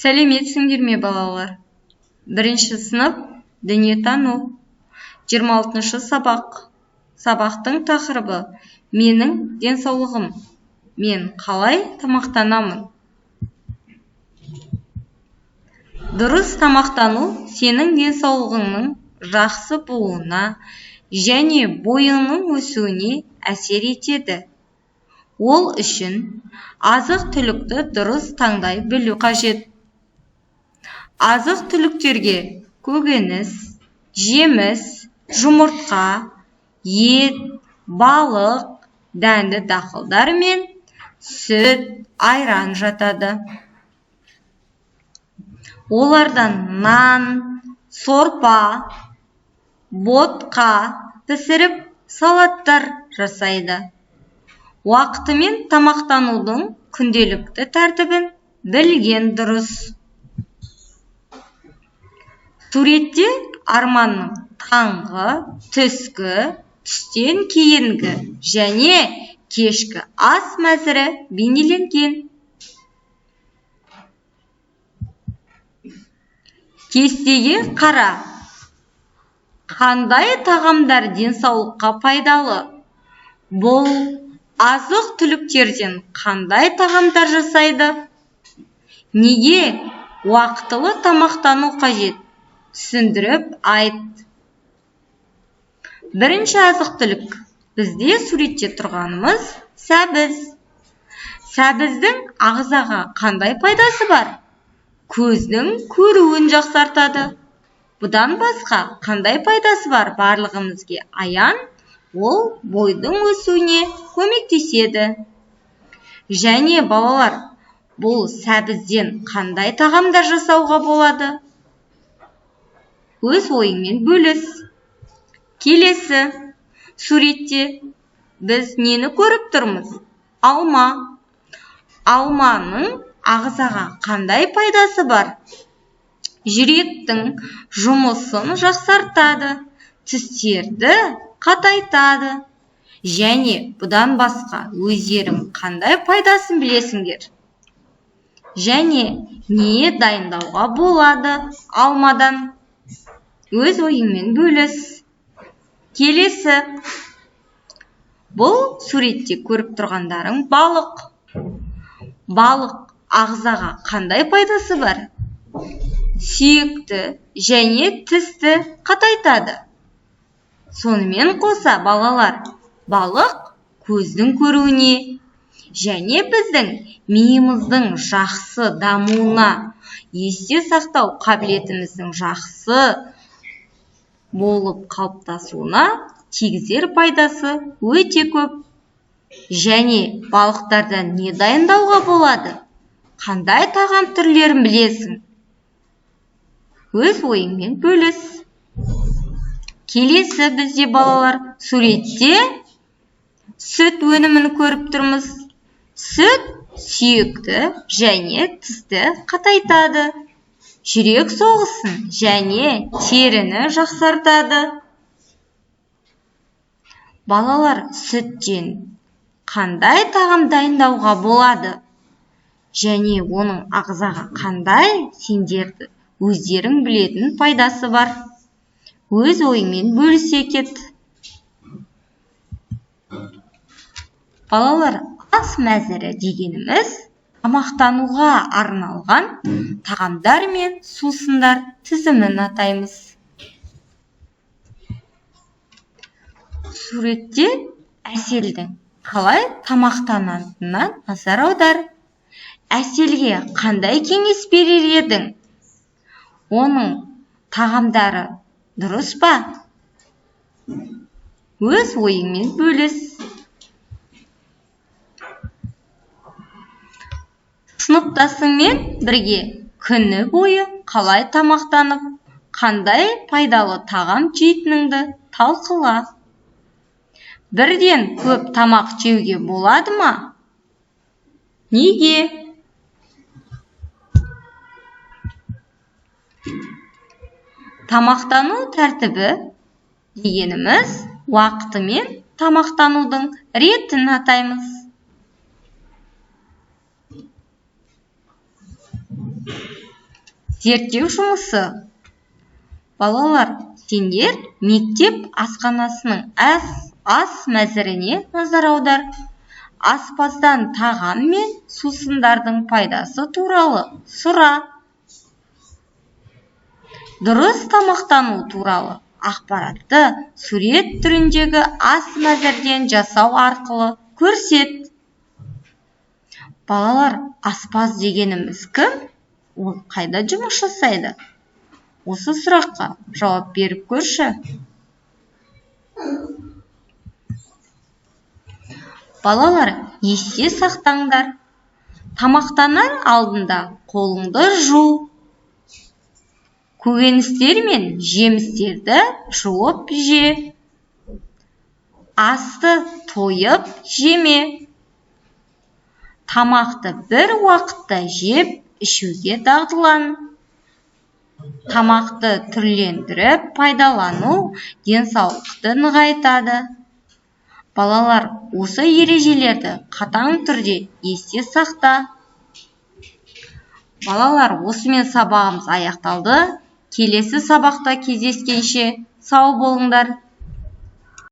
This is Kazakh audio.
Сәлеметсіңдер ме балалар? Бірінші сынып дүниетану. 26-шы сабақ. Сабақтың тақырыбы менің денсаулығым. Мен қалай тамақтанамын? Дұрыс тамақтану сенің денсаулығыңның жақсы болуына және бойыңның өсуіне әсер етеді. Ол үшін азық-түлікті дұрыс таңдай білу қажет. Азық-түліктерге көкөніс, жеміс, жұмыртқа, ет, балық, дәнді дақылдар мен сүт, айран жатады. Олардан нан, сорпа, ботқа пісіріп салаттар жасайды. Уақытымен тамақтанудың күнделікті тәртібін білген дұрыс. Суретте Арманның таңғы, түскі, түстен кейінгі және кешкі ас мәзірі бейнеленген. Кестеге қара. Қандай тағамдар денсаулыққа пайдалы? Бұл азық-түліктерден қандай тағамдар жасайды? Неге уақытылы тамақтану қажет? Түсіндіріп айт. Бірінші азық-түлік. Бізде суретте тұрғанымыз сәбіз. Сәбіздің ағзаға қандай пайдасы бар? Көздің көруін жақсартады. Бұдан басқа қандай пайдасы бар барлығымызге аян? Ол бойдың өсуіне көмектеседі. Және балалар, бұл сәбізден қандай тағамдар жасауға болады? Өз ойыңмен бөліс. Келесі суретте біз нені көріп тұрмыз? Алма. Алманың ағзаға қандай пайдасы бар? Жүректің жұмысын жақсартады, тістерді қатайтады. Және бұдан басқа өздерің қандай пайдасын білесіңдер? Және не дайындауға болады алмадан? Өз ойыңмен бөліс. Келесі. Бұл суретте көріп тұрғандарың балық. Балық ағзаға қандай пайдасы бар? Сүйекті және тісті қатайтады. Сонымен қоса балалар, балық көздің көруіне және біздің миымыздың жақсы дамуына, есте сақтау қабілетіміздің жақсы болып қалыптасуына тигізер пайдасы өте көп. Және балықтардан не дайындауға болады? Қандай тағам түрлерін білесің? Өз ойыңмен бөліс. Келесі бізде балалар суретте сүт өнімін көріп тұрмыз. Сүт сүйекті және тісті қатайтады. Жүрек соғысын және теріні жақсартады. Балалар, сүттен қандай тағам дайындауға болады? Және оның ағзаға қандай сендерді өздерің білетін пайдасы бар? Өз ойыңмен бөлісе кет. Балалар, ас мәзірі дегеніміз тамақтануға арналған тағамдар мен сусындар тізімін атаймыз. Суретте Әселдің қалай тамақтанатынына назар аудар. Әселге қандай кеңес берер едің? Оның тағамдары дұрыс па? Өз ойыңмен бөліс. Сыныптасыңмен бірге күні бойы қалай тамақтанып, қандай пайдалы тағам жейтініңді талқыла. Бірден көп тамақ жеуге болады ма? Неге? Тамақтану тәртібі дегеніміз уақытымен тамақтанудың ретін атаймыз. зерттеу жұмысы. Балалар, сендер мектеп асханасының ас мәзіріне назар аудар. Аспаздан тағам мен сусындардың пайдасы туралы сұра. Дұрыс тамақтану туралы ақпаратты сурет түріндегі ас мәзірден жасау арқылы көрсет. Балалар, аспаз дегеніміз кім? Ол қайда жұмыс жасайды? Осы сұраққа жауап беріп көрші. Балалар, есте сақтаңдар. Тамақтанар алдында қолыңды жу. Көкөністер мен жемістерді жуып же. Асты тойып жеме. Тамақты бір уақытта жеп, ішуге дағдылан. Тамақты түрлендіріп пайдалану денсаулықты нығайтады. Балалар, осы ережелерді қатаң түрде есте сақта. Балалар, осымен сабағымыз аяқталды. Келесі сабақта кездескенше сау болыңдар.